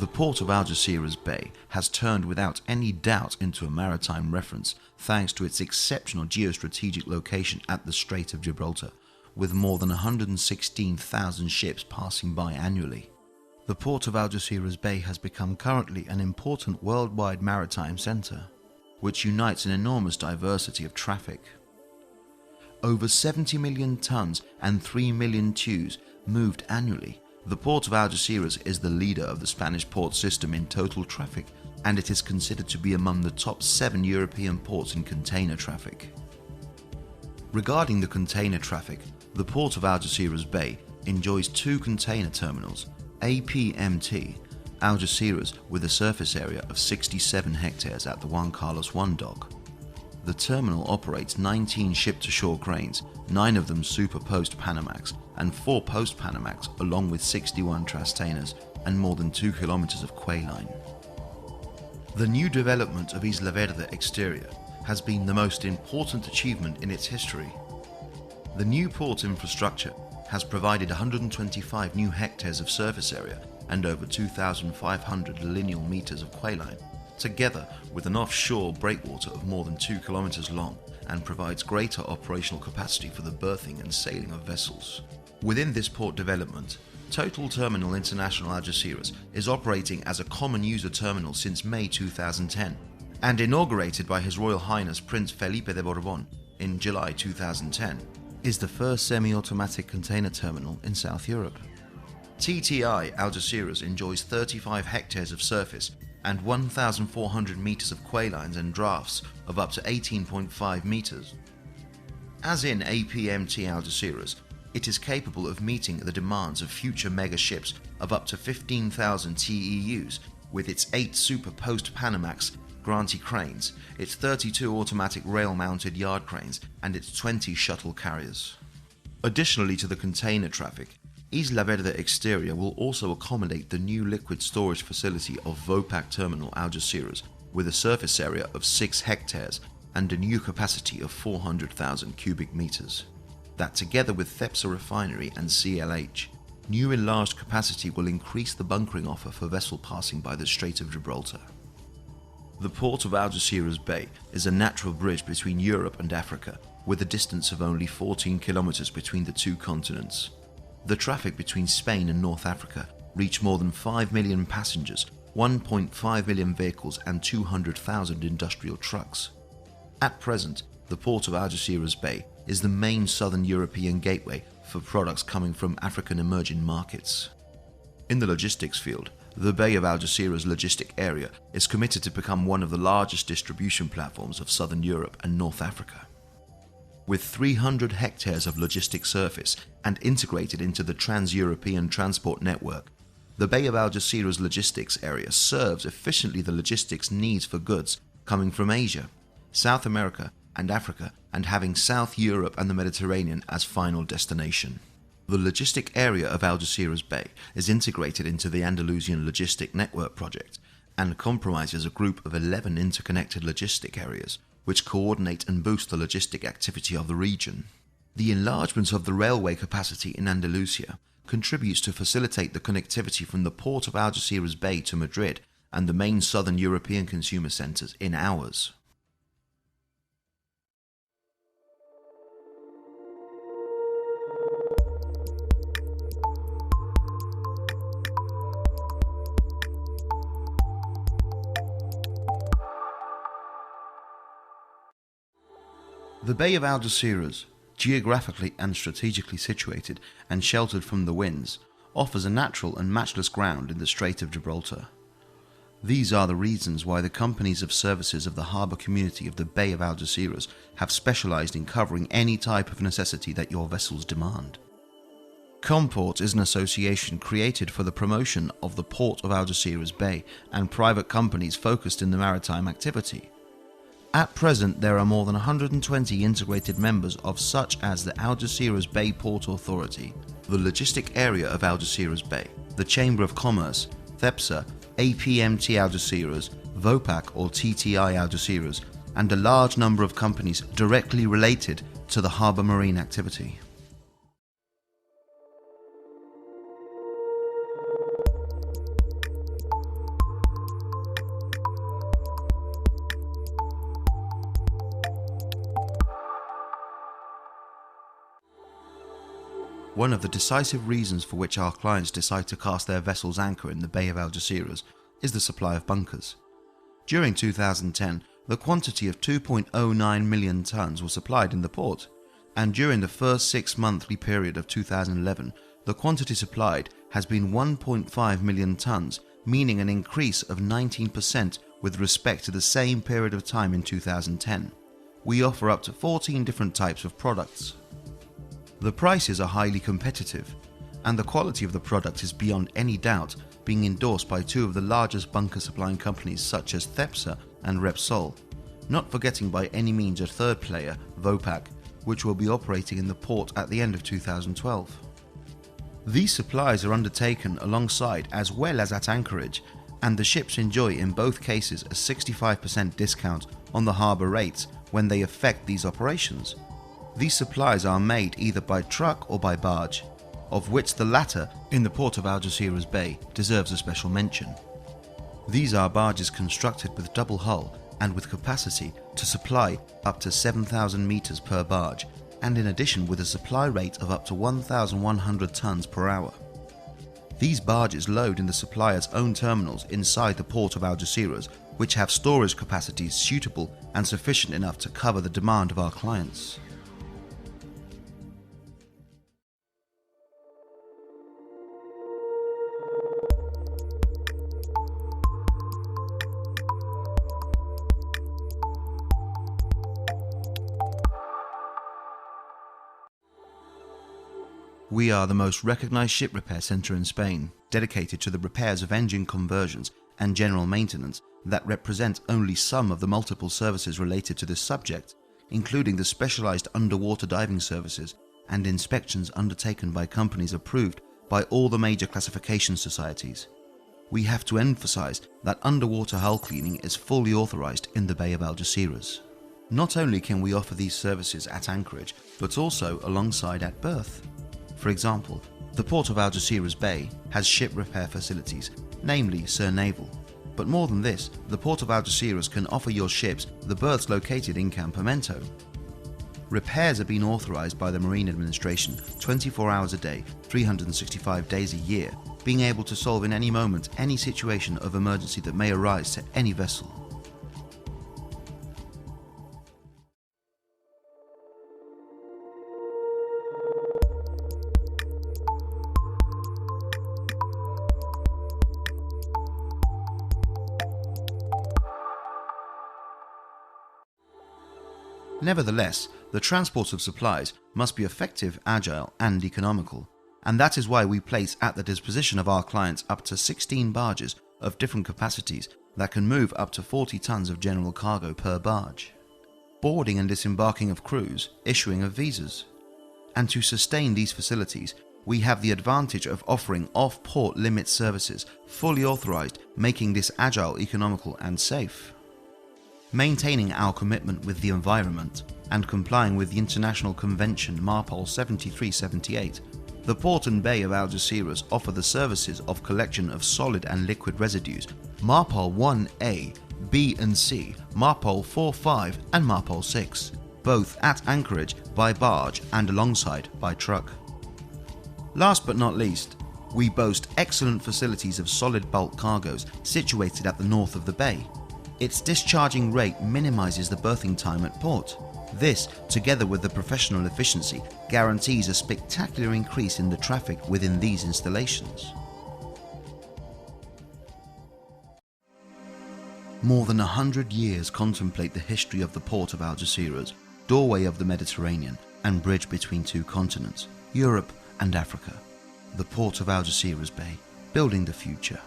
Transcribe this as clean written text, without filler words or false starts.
The port of Algeciras Bay has turned without any doubt into a maritime reference thanks to its exceptional geostrategic location at the Strait of Gibraltar, with more than 116,000 ships passing by annually. The port of Algeciras Bay has become currently an important worldwide maritime centre, which unites an enormous diversity of traffic. Over 70 million tons and 3 million TEUs moved annually. The port of Algeciras is the leader of the Spanish port system in total traffic, and it is considered to be among the top 7 European ports in container traffic. Regarding the container traffic, the port of Algeciras Bay enjoys 2 container terminals, APMT, Algeciras, with a surface area of 67 hectares at the Juan Carlos I dock. The terminal operates 19 ship-to-shore cranes, 9 of them Super Post-Panamax and 4 Post-Panamax, along with 61 trastainers and more than 2 kilometers of quay line. The new development of Isla Verde exterior has been the most important achievement in its history. The new port infrastructure has provided 125 new hectares of surface area and over 2,500 lineal meters of quay line, together with an offshore breakwater of more than 2 kilometers long, and provides greater operational capacity for the berthing and sailing of vessels. Within this port development, Total Terminal International Algeciras is operating as a common user terminal since May 2010 and inaugurated by His Royal Highness Prince Felipe de Borbón in July 2010, is the first semi-automatic container terminal in South Europe. TTI Algeciras enjoys 35 hectares of surface and 1,400 meters of quay lines and drafts of up to 18.5 meters. As in APMT Algeciras, it is capable of meeting the demands of future mega ships of up to 15,000 TEUs with its 8 Super Post-Panamax Grantee cranes, its 32 automatic rail-mounted yard cranes, and its 20 shuttle carriers. Additionally to the container traffic, Isla Verde exterior will also accommodate the new liquid storage facility of Vopak Terminal Algeciras with a surface area of 6 hectares and a new capacity of 400,000 cubic meters. That, together with Cepsa Refinery and CLH, new enlarged capacity will increase the bunkering offer for vessel passing by the Strait of Gibraltar. The port of Algeciras Bay is a natural bridge between Europe and Africa, with a distance of only 14 kilometers between the 2 continents. The traffic between Spain and North Africa reached more than 5 million passengers, 1.5 million vehicles and 200,000 industrial trucks. At present, the port of Algeciras Bay is the main southern European gateway for products coming from African emerging markets. In the logistics field, the Bay of Algeciras logistic area is committed to become one of the largest distribution platforms of southern Europe and North Africa. With 300 hectares of logistic surface and integrated into the trans-European transport network, the Bay of Algeciras logistics area serves efficiently the logistics needs for goods coming from Asia, South America and Africa, and having South Europe and the Mediterranean as final destination. The logistic area of Algeciras Bay is integrated into the Andalusian Logistic Network project and comprises a group of 11 interconnected logistic areas which coordinate and boost the logistic activity of the region. The enlargement of the railway capacity in Andalusia contributes to facilitate the connectivity from the port of Algeciras Bay to Madrid and the main southern European consumer centres in hours. The Bay of Algeciras, geographically and strategically situated and sheltered from the winds, offers a natural and matchless ground in the Strait of Gibraltar. These are the reasons why the companies of services of the harbour community of the Bay of Algeciras have specialised in covering any type of necessity that your vessels demand. Comport is an association created for the promotion of the port of Algeciras Bay and private companies focused in the maritime activity. At present, there are more than 120 integrated members of such as the Algeciras Bay Port Authority, the Logistic Area of Algeciras Bay, the Chamber of Commerce, Cepsa, APMT Algeciras, Vopak or TTI Algeciras, and a large number of companies directly related to the harbour marine activity. One of the decisive reasons for which our clients decide to cast their vessels anchor in the Bay of Algeciras is the supply of bunkers. During 2010, the quantity of 2.09 million tons was supplied in the port, and during the first 6-monthly period of 2011, the quantity supplied has been 1.5 million tons, meaning an increase of 19% with respect to the same period of time in 2010. We offer up to 14 different types of products. The prices are highly competitive, and the quality of the product is beyond any doubt, being endorsed by two of the largest bunker supplying companies such as Cepsa and Repsol, not forgetting by any means a third player, Vopak, which will be operating in the port at the end of 2012. These supplies are undertaken alongside as well as at anchorage, and the ships enjoy in both cases a 65% discount on the harbour rates when they effect these operations. These supplies are made either by truck or by barge, of which the latter, in the port of Algeciras Bay, deserves a special mention. These are barges constructed with double hull and with capacity to supply up to 7,000 metres per barge, and in addition with a supply rate of up to 1,100 tonnes per hour. These barges load in the supplier's own terminals inside the port of Algeciras, which have storage capacities suitable and sufficient enough to cover the demand of our clients. We are the most recognized ship repair center in Spain, dedicated to the repairs of engine conversions and general maintenance that represent only some of the multiple services related to this subject, including the specialized underwater diving services and inspections undertaken by companies approved by all the major classification societies. We have to emphasize that underwater hull cleaning is fully authorized in the Bay of Algeciras. Not only can we offer these services at anchorage, but also alongside at berth. For example, the port of Algeciras Bay has ship repair facilities, namely Sir Naval. But more than this, the port of Algeciras can offer your ships the berths located in Campamento. Repairs are being authorized by the Marine Administration 24 hours a day, 365 days a year, being able to solve in any moment any situation of emergency that may arise to any vessel. Nevertheless, the transport of supplies must be effective, agile, and economical, and that is why we place at the disposition of our clients up to 16 barges of different capacities that can move up to 40 tons of general cargo per barge, boarding and disembarking of crews, issuing of visas. And to sustain these facilities, we have the advantage of offering off-port limit services fully authorized, making this agile, economical, and safe. Maintaining our commitment with the environment and complying with the International Convention MARPOL 7378, the Port and Bay of Algeciras offer the services of collection of solid and liquid residues MARPOL 1A, B and C, MARPOL 4-5 and MARPOL 6, both at anchorage, by barge and alongside by truck. Last but not least, we boast excellent facilities of solid bulk cargoes situated at the north of the bay. Its discharging rate minimizes the berthing time at port. This, together with the professional efficiency, guarantees a spectacular increase in the traffic within these installations. More than 100 years contemplate the history of the port of Algeciras, doorway of the Mediterranean and bridge between two continents, Europe and Africa. The port of Algeciras Bay, building the future.